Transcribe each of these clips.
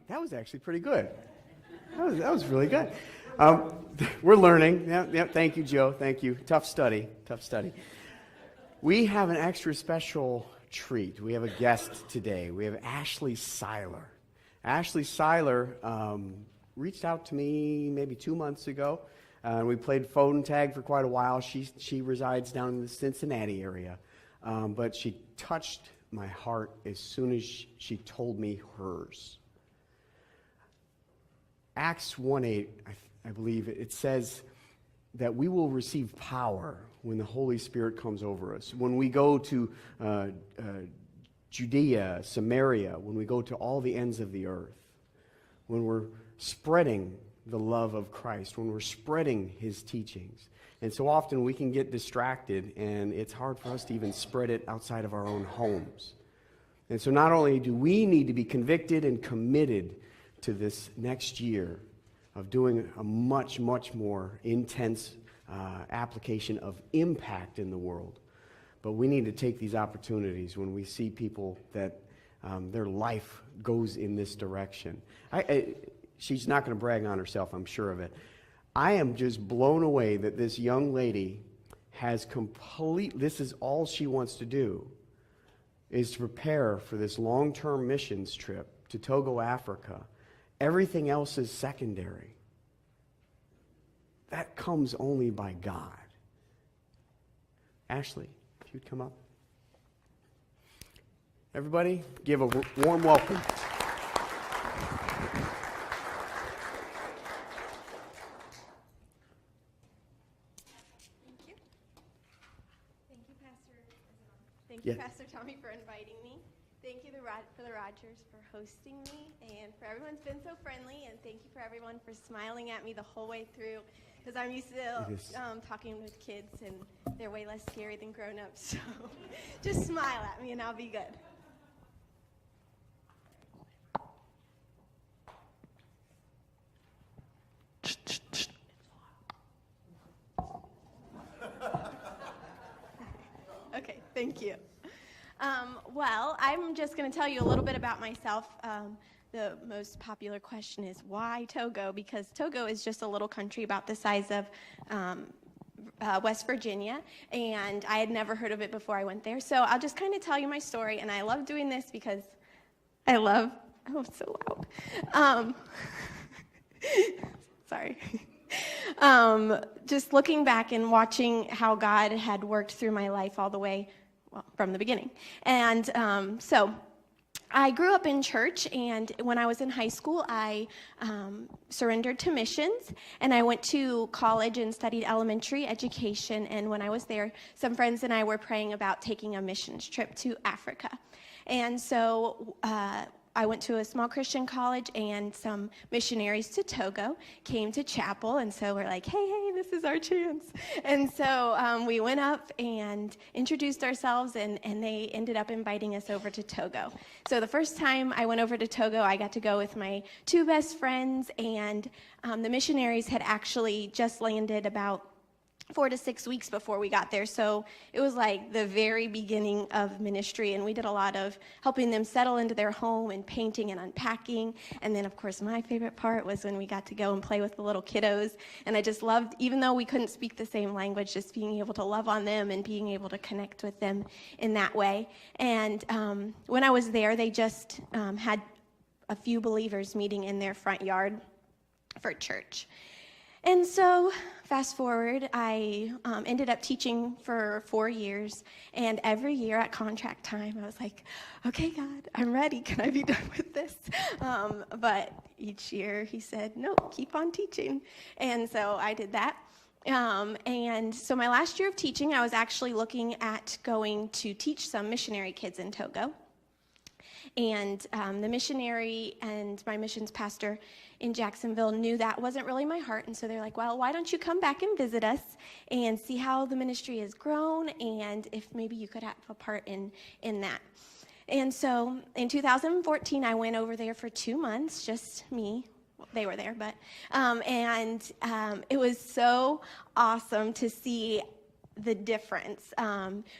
That was actually pretty good. That was really good. We're learning. Yeah, thank you, Joe. Thank you. Tough study. We have an extra special treat. We have a guest today. We have Ashley Siler. Ashley Siler reached out to me maybe 2 months ago. We played phone tag for quite a while. She resides down in the Cincinnati area. But she touched my heart as soon as she told me hers. Acts 1:8, I believe, it says that we will receive power when the Holy Spirit comes over us. When we go to Judea, Samaria, when we go to all the ends of the earth, when we're spreading the love of Christ, when we're spreading his teachings. And so often we can get distracted, and it's hard for us to even spread it outside of our own homes. And so not only do we need to be convicted and committed to this next year of doing a much, much more intense application of impact in the world, but we need to take these opportunities when we see people that their life goes in this direction. She's not going to brag on herself, I'm sure of it. I am just blown away that this young lady has this is all she wants to do, is to prepare for this long-term missions trip to Togo, Africa. Everything else is secondary. That comes only by God. Ashley, if you'd come up. Everybody, give a warm welcome. Thank you, Pastor Tommy, for inviting me. Thank you for the Rogers for hosting me, and for everyone's been so friendly, and thank you for everyone for smiling at me the whole way through, because I'm used to talking with kids, and they're way less scary than grown-ups, so just smile at me, and I'll be good. Okay, thank you. Well, I'm just going to tell you a little bit about myself. The most popular question is, why Togo? Because Togo is just a little country about the size of West Virginia, and I had never heard of it before I went there. So I'll just kind of tell you my story, and I love doing this because oh, it's so loud. Sorry. Just looking back and watching how God had worked through my life all the way from the beginning. And so I grew up in church, and when I was in high school, I surrendered to missions, and I went to college and studied elementary education. And when I was there, some friends and I were praying about taking a missions trip to Africa. And so I went to a small Christian college, and some missionaries to Togo came to chapel, and so we're like, hey, this is our chance. And so we went up and introduced ourselves, and they ended up inviting us over to Togo. So the first time I went over to Togo, I got to go with my two best friends, and the missionaries had actually just landed about 4 to 6 weeks before we got there. So it was like the very beginning of ministry, and we did a lot of helping them settle into their home and painting and unpacking. And then, of course, my favorite part was when we got to go and play with the little kiddos. And I just loved, even though we couldn't speak the same language, just being able to love on them and being able to connect with them in that way. And when I was there, they just had a few believers meeting in their front yard for church. And so, fast forward, I ended up teaching for 4 years, and every year at contract time, I was like, okay, God, I'm ready. Can I be done with this? But each year, he said, no, keep on teaching. And so I did that. And so my last year of teaching, I was actually looking at going to teach some missionary kids in Togo. And the missionary and my missions pastor in Jacksonville knew that wasn't really my heart. And so they're like, well, why don't you come back and visit us and see how the ministry has grown, and if maybe you could have a part in that. And so in 2014, I went over there for 2 months, just me. Well, they were there, but, it was so awesome to see the difference.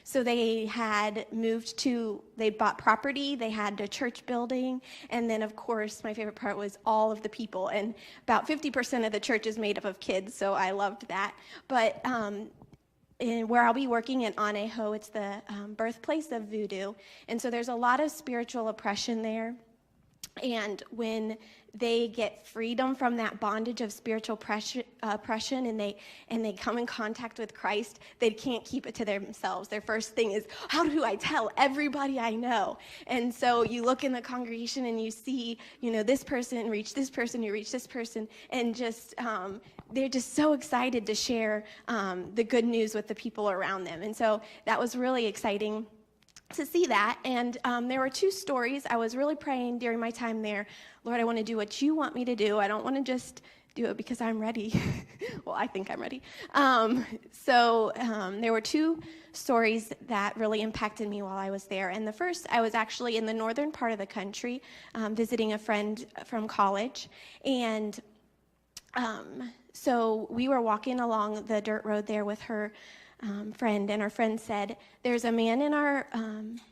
So they bought property, they had a church building, and then of course my favorite part was all of the people, and about 50% of the church is made up of kids, so I loved that. But where I'll be working in Anejo, it's the birthplace of voodoo, and so there's a lot of spiritual oppression there. And when they get freedom from that bondage of spiritual oppression and they come in contact with Christ, they can't keep it to themselves. Their first thing is, how do I tell everybody I know? And so you look in the congregation and you see, this person reached this person, who reached this person, and just they're just so excited to share the good news with the people around them. And so that was really exciting to see that. And there were 2 stories. I was really praying during my time there, Lord, I want to do what you want me to do. I don't want to just do it because I'm ready. Well, I think I'm ready. So there were 2 stories that really impacted me while I was there. And the first, I was actually in the northern part of the country visiting a friend from college. And so we were walking along the dirt road there with her friend, and our friend said, there's a man in our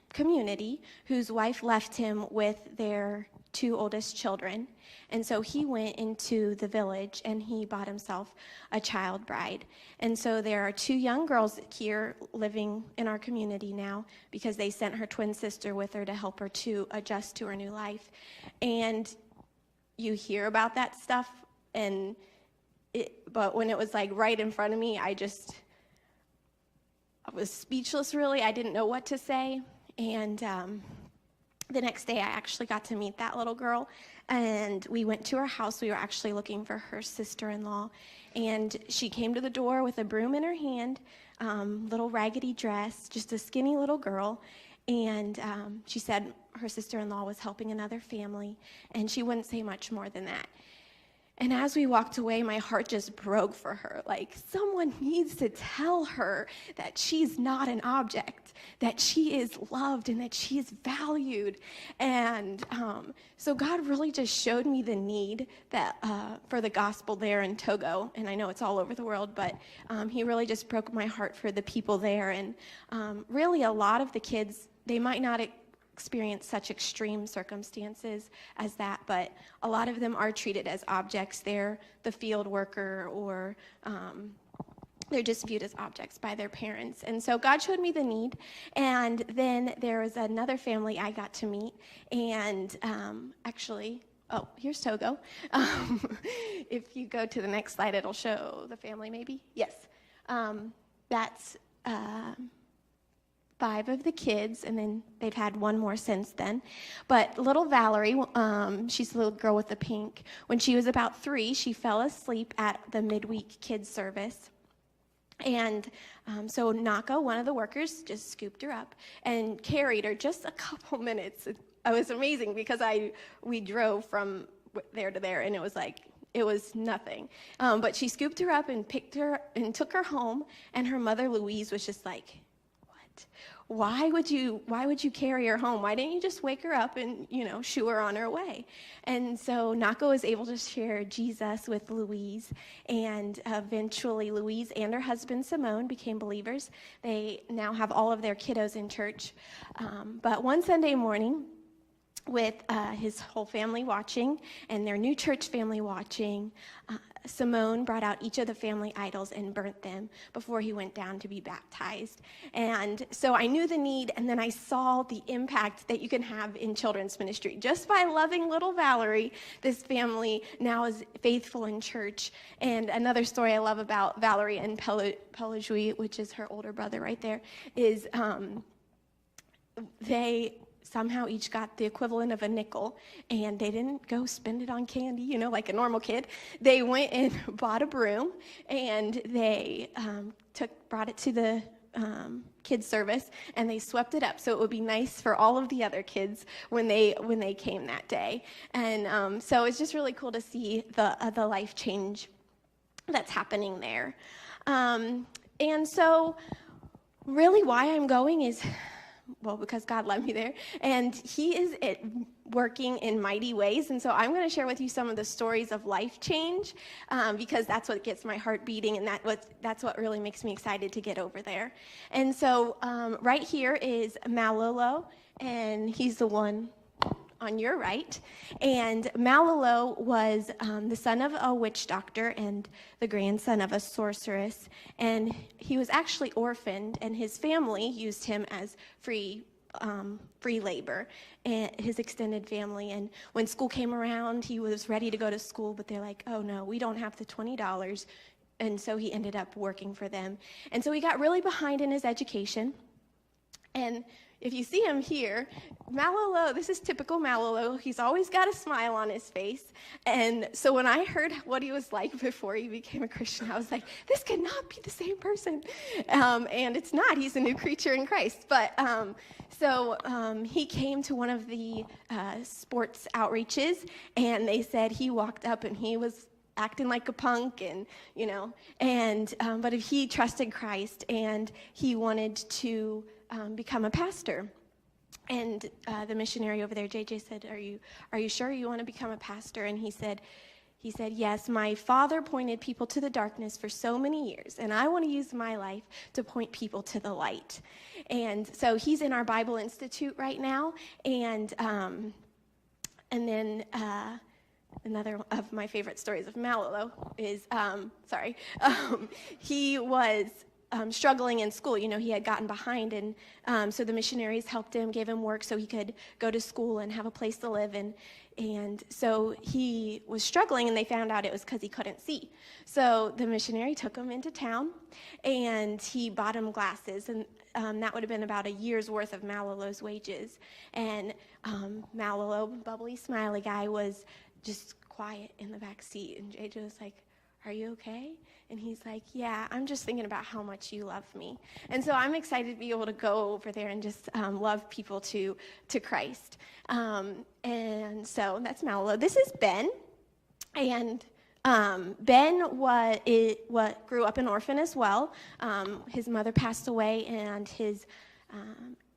community whose wife left him with their 2 oldest children, and so he went into the village and he bought himself a child bride. And so there are 2 young girls here living in our community now because they sent her twin sister with her to help her to adjust to her new life. And you hear about that stuff, but when it was like right in front of me, I was speechless, really. I didn't know what to say. And the next day, I actually got to meet that little girl. And we went to her house. We were actually looking for her sister-in-law. And she came to the door with a broom in her hand, little raggedy dress, just a skinny little girl. And she said her sister-in-law was helping another family. And she wouldn't say much more than that. And as we walked away, my heart just broke for her. Like, someone needs to tell her that she's not an object, that she is loved and that she is valued. And so God really just showed me the need that for the gospel there in Togo. And I know it's all over the world, but he really just broke my heart for the people there. And really a lot of the kids, they might not experience such extreme circumstances as that, but a lot of them are treated as objects. They're the field worker, or they're just viewed as objects by their parents. And so God showed me the need. And then there was another family I got to meet, and here's Togo. If you go to the next slide, it'll show the family maybe. Yes. That's 5 of the kids, and then they've had 1 more since then. But little Valerie, she's the little girl with the pink. When she was about 3, she fell asleep at the midweek kids service. And so Nako, one of the workers, just scooped her up and carried her just a couple minutes. It was amazing because we drove from there to there, and it was nothing. But she scooped her up and picked her and took her home, and her mother, Louise, was just like, why would you carry her home? Why didn't you just wake her up and, shoo her on her way? And so Nako was able to share Jesus with Louise, and eventually Louise and her husband Simone became believers. They now have all of their kiddos in church. But one Sunday morning, with his whole family watching and their new church family watching, Simone brought out each of the family idols and burnt them before he went down to be baptized. And so I knew the need, and then I saw the impact that you can have in children's ministry. Just by loving little Valerie, this family now is faithful in church. And another story I love about Valerie and Pelajui, which is her older brother right there, is they somehow each got the equivalent of a nickel, and they didn't go spend it on candy, like a normal kid. They went and bought a broom, and they brought it to the kids service, and they swept it up so it would be nice for all of the other kids when they came that day. And so it's just really cool to see the life change that's happening there. And so really why I'm going is because God led me there, and he is working in mighty ways. And so I'm going to share with you some of the stories of life change, because that's what gets my heart beating, and that's what really makes me excited to get over there. And so right here is Malolo, and he's the one on your right. And Malolo was the son of a witch doctor and the grandson of a sorceress. And he was actually orphaned, and his family used him as free labor, and his extended family. And when school came around, he was ready to go to school, but they're like, oh no, we don't have the $20. And so he ended up working for them. And so he got really behind in his education. And if you see him here, Malolo, this is typical Malolo. He's always got a smile on his face. And so when I heard what he was like before he became a Christian, I was like, this cannot be the same person. And it's not. He's a new creature in Christ. But so he came to one of the sports outreaches, and they said he walked up and he was acting like a punk, and but if he trusted Christ and he wanted to become a pastor. And the missionary over there, JJ, said, are you sure you want to become a pastor? And he said, yes, my father pointed people to the darkness for so many years, and I want to use my life to point people to the light. And so he's in our Bible Institute right now, and then another of my favorite stories of Malolo is, he was struggling in school. He had gotten behind, and so the missionaries helped him, gave him work so he could go to school and have a place to live. And so he was struggling, and they found out it was because he couldn't see. So the missionary took him into town, and he bought him glasses, and that would have been about a year's worth of Malolo's wages. And Malolo, bubbly, smiley guy, was just quiet in the back seat, and JJ was like, are you okay? And he's like, yeah, I'm just thinking about how much you love me. And so I'm excited to be able to go over there and just love people to Christ. And so that's Malolo. This is Ben. And Ben grew up an orphan as well. His mother passed away, and his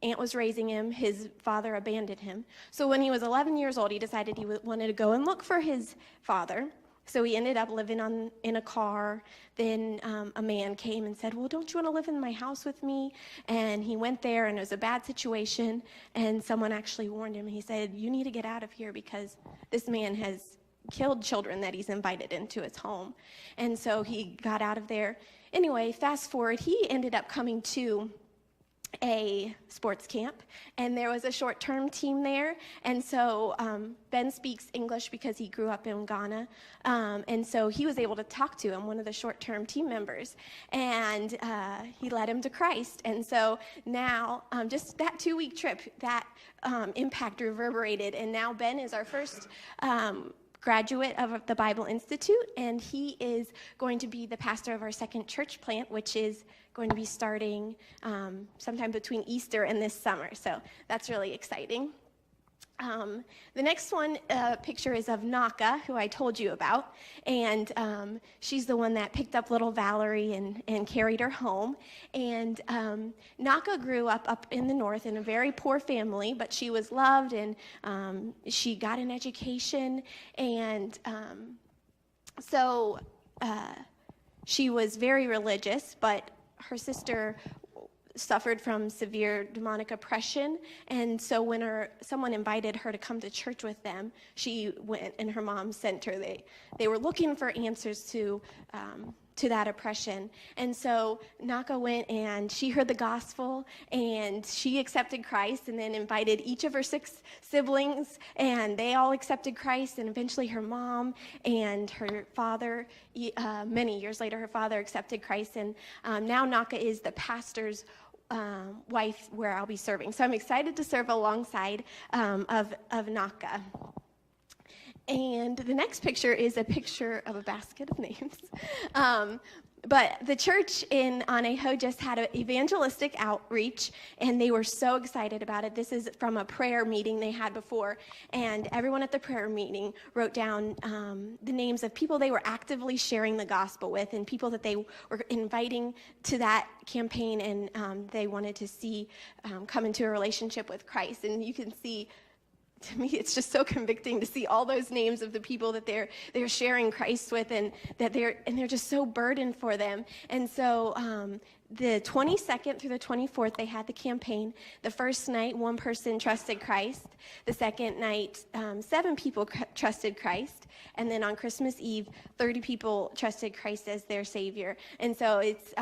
aunt was raising him. His father abandoned him. So when he was 11 years old, he decided he wanted to go and look for his father. So he ended up living in a car. Then a man came and said, well, don't you want to live in my house with me? And he went there, and it was a bad situation. And someone actually warned him. He said, you need to get out of here because this man has killed children that he's invited into his home. And so he got out of there. Anyway, fast forward, he ended up coming to a sports camp, and there was a short-term team there. And so Ben speaks English because he grew up in Ghana, and so he was able to talk to him, one of the short-term team members, and he led him to Christ. And so now just that 2-week trip, that impact reverberated, and now Ben is our first graduate of the Bible Institute, and he is going to be the pastor of our second church plant, which is going to be starting sometime between Easter and this summer. So that's really exciting. The next picture is of Naka, who I told you about, and she's the one that picked up little Valerie and carried her home. And Naka grew up in the north in a very poor family, but she was loved, and she got an education, and so she was very religious, but her sister suffered from severe demonic oppression, and so when someone invited her to come to church with them, she went, and her mom sent her. They were looking for answers to that oppression. And so Naka went, and she heard the gospel, and she accepted Christ, and then invited each of her 6 siblings, and they all accepted Christ, and eventually her mom and her father, many years later, her father accepted Christ, and now Naka is the pastor's wife where I'll be serving. So I'm excited to serve alongside of Naka. And the next picture is a picture of a basket of names. But the church in Anejo just had an evangelistic outreach, and they were so excited about it. This is from a prayer meeting they had before, and everyone at the prayer meeting wrote down the names of people they were actively sharing the gospel with and people that they were inviting to that campaign, and they wanted to see come into a relationship with Christ. And you can see, to me, it's just so convicting to see all those names of the people that they're sharing Christ with, and that they're just so burdened for them. And so the 22nd through the 24th, they had the campaign. The first night, 1 person trusted Christ. The second night, 7 people trusted Christ. And then on Christmas Eve, 30 people trusted Christ as their Savior. And so it's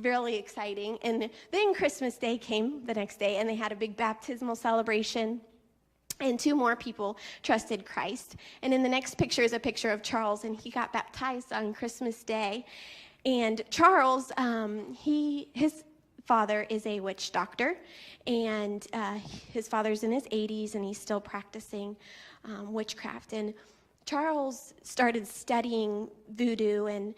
really exciting. And then Christmas Day came the next day, and they had a big baptismal celebration. And 2 more people trusted Christ. And in the next picture is a picture of Charles, and he got baptized on Christmas Day. And Charles, his father is a witch doctor, and his father's in his 80s, and he's still practicing witchcraft. And Charles started studying voodoo, and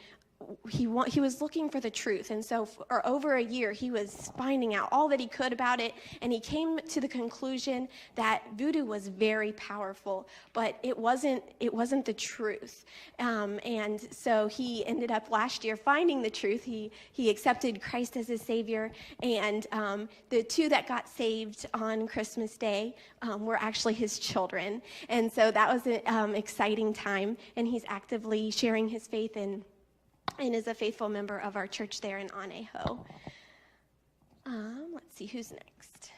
he was looking for the truth. And so for over a year, he was finding out all that he could about it, and he came to the conclusion that voodoo was very powerful, but it wasn't the truth. And so he ended up last year finding the truth. He accepted Christ as his Savior, and the 2 that got saved on Christmas Day were actually his children. And so that was an exciting time, and he's actively sharing his faith and is a faithful member of our church there in Anejo. Let's see, who's next?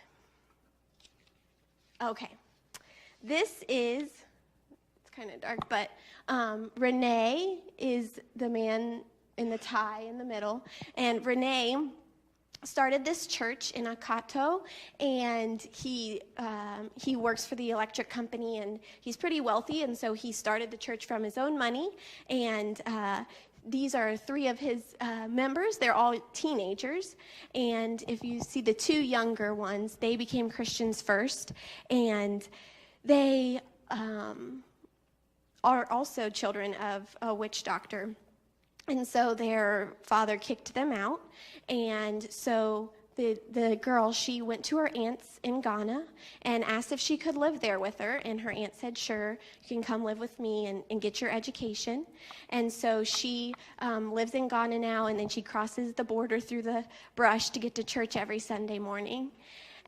Okay. This is, it's kind of dark, but Renee is the man in the tie in the middle. And Renee started this church in Akato, and he works for the electric company, and he's pretty wealthy, and so he started the church from his own money. And these are 3 of his members. They're all teenagers. And if you see the 2 younger ones, they became Christians first. And they are also children of a witch doctor. And so their father kicked them out. And so the girl, she went to her aunt's in Ghana and asked if she could live there with her. And her aunt said, sure, you can come live with me and get your education. And so she lives in Ghana now, and then she crosses the border through the brush to get to church every Sunday morning.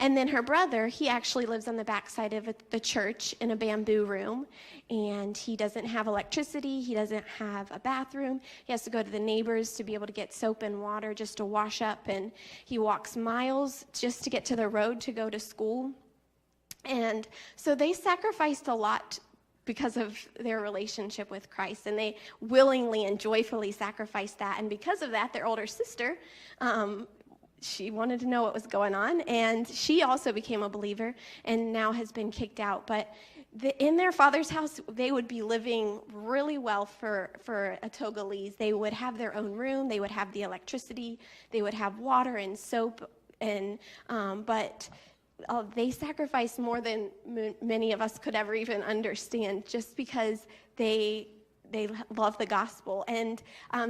And then her brother, he actually lives on the backside of the church in a bamboo room, and he doesn't have electricity. He doesn't have a bathroom. He has to go to the neighbors to be able to get soap and water just to wash up, and he walks miles just to get to the road to go to school. And so they sacrificed a lot because of their relationship with Christ, and they willingly and joyfully sacrificed that. And because of that, their older sister, she wanted to know what was going on, and she also became a believer and now has been kicked out. But in their father's house, they would be living really well for a Togolese. They would have their own room. They would have the electricity. They would have water and soap. And but they sacrificed more than many of us could ever even understand, just because they love the gospel. And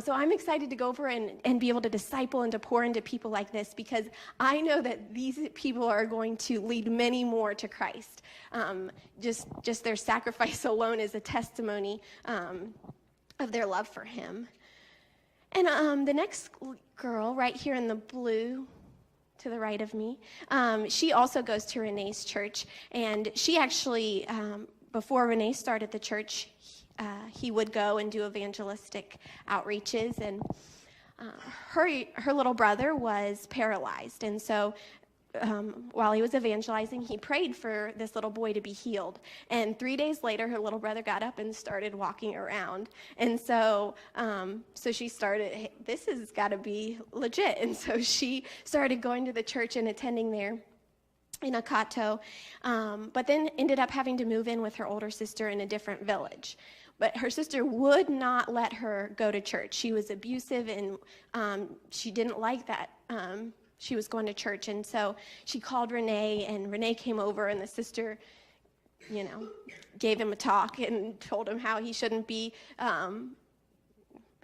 so I'm excited to go over and be able to disciple and to pour into people like this, because I know that these people are going to lead many more to Christ. Just their sacrifice alone is a testimony of their love for him. And the next girl right here in the blue to the right of me, she also goes to Renee's church. And she actually, before Renee started the church, he would go and do evangelistic outreaches, and her little brother was paralyzed. And so while he was evangelizing, he prayed for this little boy to be healed. And 3 days later, her little brother got up and started walking around. And so she started, hey, this has got to be legit. And so she started going to the church and attending there in Akato, but then ended up having to move in with her older sister in a different village. But her sister would not let her go to church. She was abusive, and she didn't like that she was going to church. And so she called Renee, and Renee came over, and the sister, gave him a talk and told him how he shouldn't be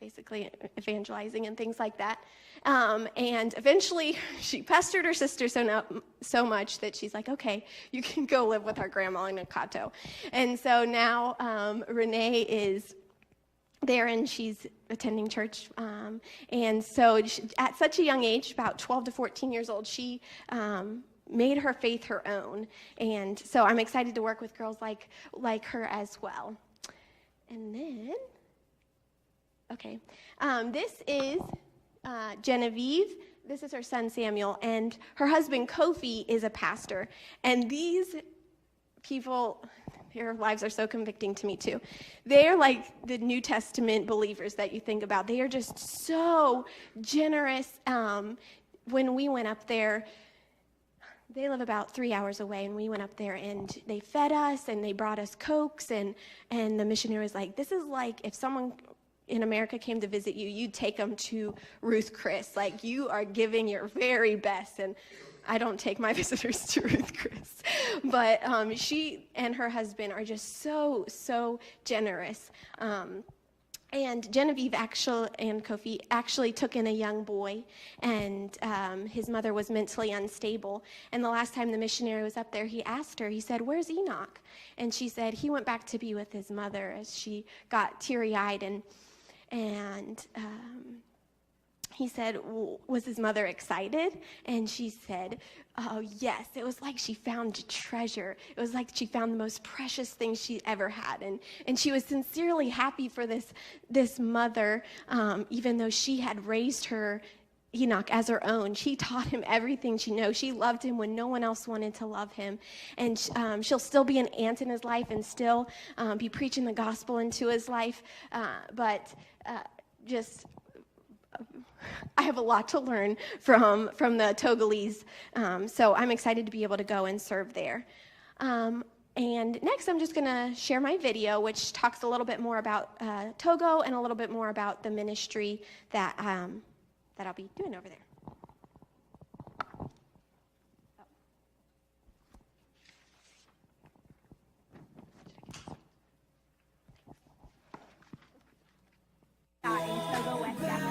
basically evangelizing and things like that. And eventually she pestered her sister so much that she's like, okay, you can go live with our grandma in Nakato. And so now Renee is there and she's attending church. And so at such a young age, about 12 to 14 years old, she made her faith her own. And so I'm excited to work with girls like her as well. And then, okay, this is Genevieve. This is her son Samuel, and her husband Kofi is a pastor. And these people, their lives are so convicting to me too. They're like the New Testament believers that you think about. They are just so generous. When we went up there, they live about 3 hours away, and we went up there, and they fed us, and they brought us Cokes, and the missionary was like, this is like if someone in America came to visit you, you'd take them to Ruth Chris. Like, you are giving your very best, and I don't take my visitors to Ruth Chris. But she and her husband are just so generous. And Genevieve and Kofi actually took in a young boy, and his mother was mentally unstable. And the last time the missionary was up there, he asked her, he said, where's Enoch? And she said, he went back to be with his mother, as she got teary-eyed. And he said, was his mother excited? And she said, oh, yes. It was like she found a treasure. It was like she found the most precious thing she ever had. And she was sincerely happy for this mother, even though she had raised her, Enoch, as her own. She taught him everything she knows. She loved him when no one else wanted to love him. And she'll still be an aunt in his life and still be preaching the gospel into his life. I have a lot to learn from the Togolese, so I'm excited to be able to go and serve there. And next, I'm just going to share my video, which talks a little bit more about Togo and a little bit more about the ministry that I'll be doing over there. In Togo, West Africa.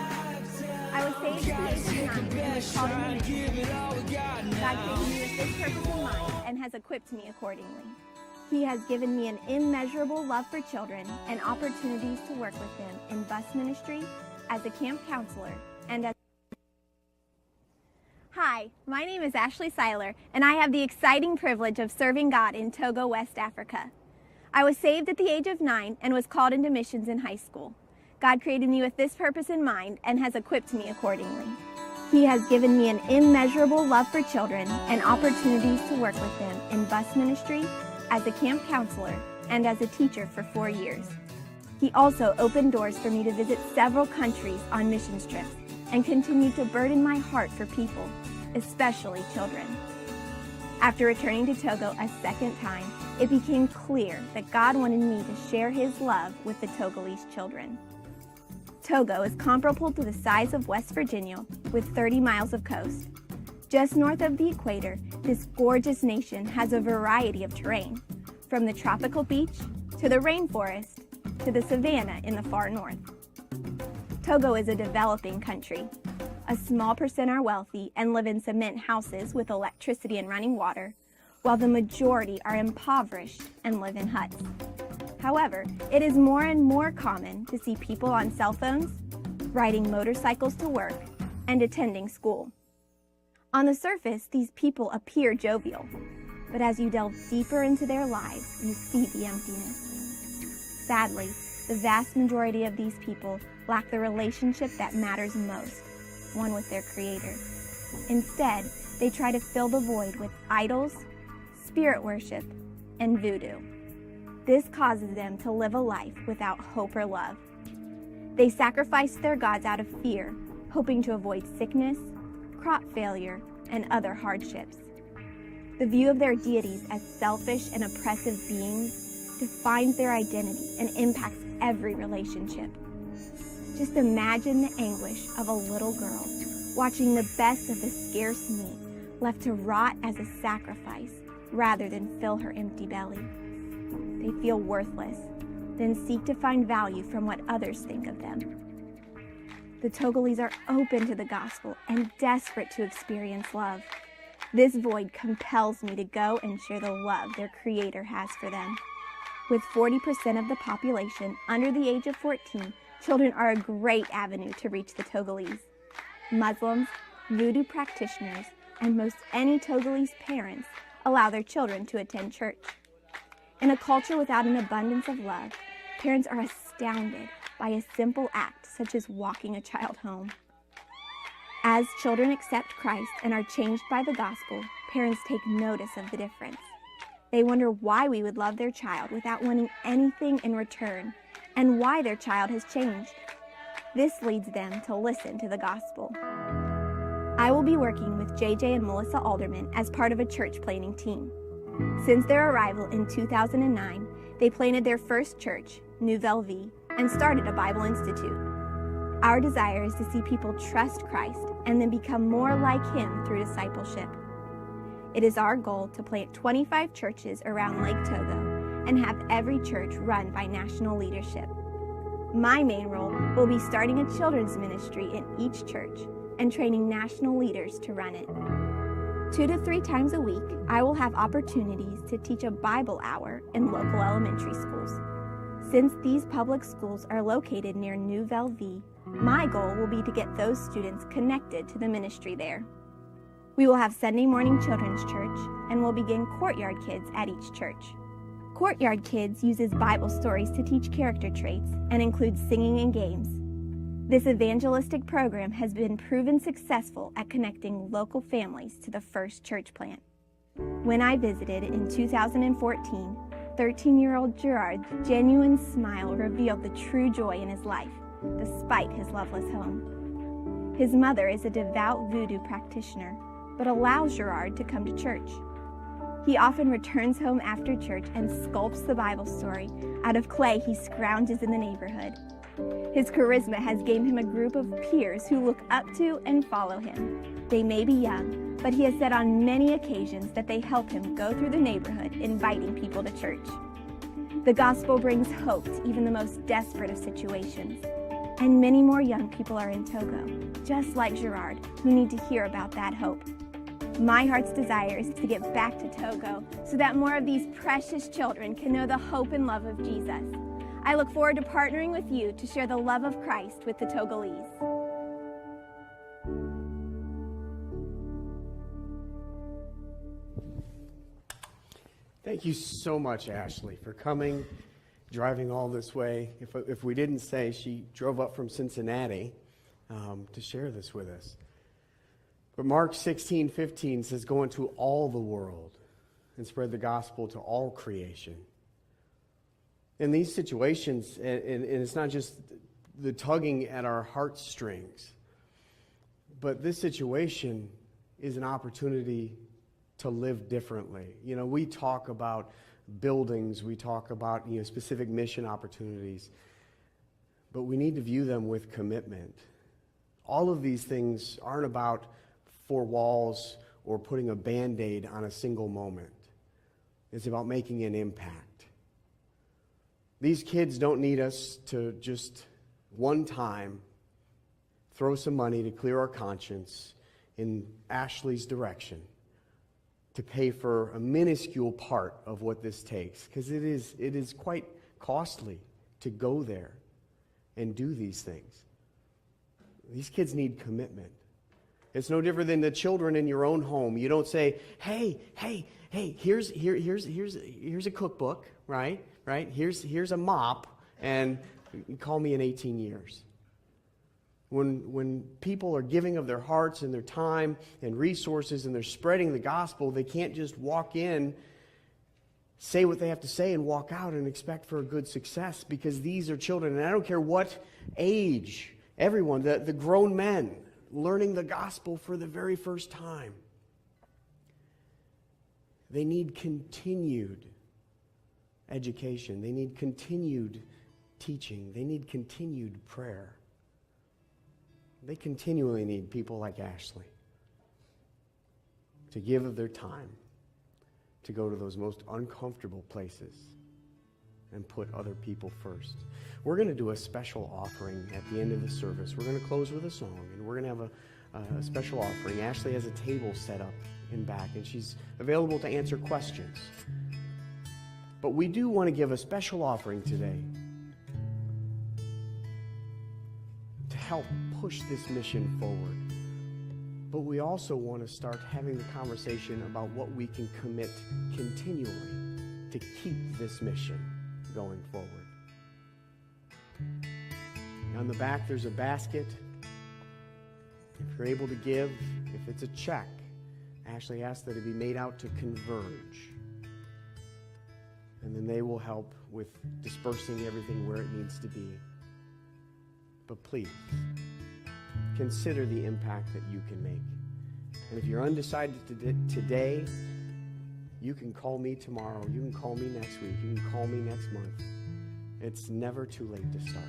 I was saved at the age of 9 and was called into ministry. God created me with this purpose in mind and has equipped me accordingly. He has given me an immeasurable love for children and opportunities to work with them in bus ministry, as a camp counselor, and as... Hi, my name is Ashley Siler, and I have the exciting privilege of serving God in Togo, West Africa. I was saved at the age of 9 and was called into missions in high school. God created me with this purpose in mind and has equipped me accordingly. He has given me an immeasurable love for children and opportunities to work with them in bus ministry, as a camp counselor, and as a teacher for 4 years. He also opened doors for me to visit several countries on missions trips and continued to burden my heart for people, especially children. After returning to Togo a second time, it became clear that God wanted me to share His love with the Togolese children. Togo is comparable to the size of West Virginia with 30 miles of coast. Just north of the equator, this gorgeous nation has a variety of terrain, from the tropical beach to the rainforest to the savanna in the far north. Togo is a developing country. A small percent are wealthy and live in cement houses with electricity and running water, while the majority are impoverished and live in huts. However, it is more and more common to see people on cell phones, riding motorcycles to work, and attending school. On the surface, these people appear jovial, but as you delve deeper into their lives, you see the emptiness. Sadly, the vast majority of these people lack the relationship that matters most, one with their Creator. Instead, they try to fill the void with idols, spirit worship, and voodoo. This causes them to live a life without hope or love. They sacrifice their gods out of fear, hoping to avoid sickness, crop failure, and other hardships. The view of their deities as selfish and oppressive beings defines their identity and impacts every relationship. Just imagine the anguish of a little girl watching the best of the scarce meat left to rot as a sacrifice rather than fill her empty belly. They feel worthless, then seek to find value from what others think of them. The Togolese are open to the gospel and desperate to experience love. This void compels me to go and share the love their Creator has for them. With 40% of the population under the age of 14, children are a great avenue to reach the Togolese. Muslims, voodoo practitioners, and most any Togolese parents allow their children to attend church. In a culture without an abundance of love, parents are astounded by a simple act such as walking a child home. As children accept Christ and are changed by the gospel, parents take notice of the difference. They wonder why we would love their child without wanting anything in return, and why their child has changed. This leads them to listen to the gospel. I will be working with JJ and Melissa Alderman as part of a church planting team. Since their arrival in 2009, they planted their first church, Nouvelle Vie, and started a Bible Institute. Our desire is to see people trust Christ and then become more like Him through discipleship. It is our goal to plant 25 churches around Lake Togo and have every church run by national leadership. My main role will be starting a children's ministry in each church and training national leaders to run it. 2 to 3 times a week, I will have opportunities to teach a Bible hour in local elementary schools. Since these public schools are located near Nouvelle Vie, my goal will be to get those students connected to the ministry there. We will have Sunday morning children's church and will begin Courtyard Kids at each church. Courtyard Kids uses Bible stories to teach character traits and includes singing and games. This evangelistic program has been proven successful at connecting local families to the first church plant. When I visited in 2014, 13-year-old Gerard's genuine smile revealed the true joy in his life, despite his loveless home. His mother is a devout voodoo practitioner, but allows Gerard to come to church. He often returns home after church and sculpts the Bible story out of clay he scrounges in the neighborhood. His charisma has gained him a group of peers who look up to and follow him. They may be young, but he has said on many occasions that they help him go through the neighborhood inviting people to church. The gospel brings hope to even the most desperate of situations. And many more young people are in Togo, just like Gerard, who need to hear about that hope. My heart's desire is to get back to Togo so that more of these precious children can know the hope and love of Jesus. I look forward to partnering with you to share the love of Christ with the Togolese. Thank you so much, Ashley, for coming, driving all this way. If we didn't say, she drove up from Cincinnati to share this with us. But Mark 16:15 says, go into all the world and spread the gospel to all creation. In these situations, and it's not just the tugging at our heartstrings, but this situation is an opportunity to live differently. You know, we talk about buildings, we talk about, specific mission opportunities, but we need to view them with commitment. All of these things aren't about 4 walls or putting a Band-Aid on a single moment. It's about making an impact. These kids don't need us to just one time throw some money to clear our conscience in Ashley's direction to pay for a minuscule part of what this takes, because it is quite costly to go there and do these things. These kids need commitment. It's no different than the children in your own home. You don't say, hey, here's a cookbook, right? Here's a mop, and call me in 18 years. When people are giving of their hearts and their time and resources and they're spreading the gospel, they can't just walk in, say what they have to say, and walk out and expect for a good success, because these are children. And I don't care what age, everyone, the grown men, learning the gospel for the very first time. They need continued education. They need continued teaching. They need continued prayer. They continually need people like Ashley to give of their time, to go to those most uncomfortable places and put other people first. We're going to do a special offering at the end of the service. We're going to close with a song, and we're going to have a special offering. Ashley has a table set up in back, and she's available to answer questions. But we do want to give a special offering today to help push this mission forward. But we also want to start having the conversation about what we can commit continually to keep this mission going forward. On the back, there's a basket. If you're able to give, if it's a check, Ashley asked that it be made out to Converge. And then they will help with dispersing everything where it needs to be. But please, consider the impact that you can make. And if you're undecided today, you can call me tomorrow. You can call me next week. You can call me next month. It's never too late to start.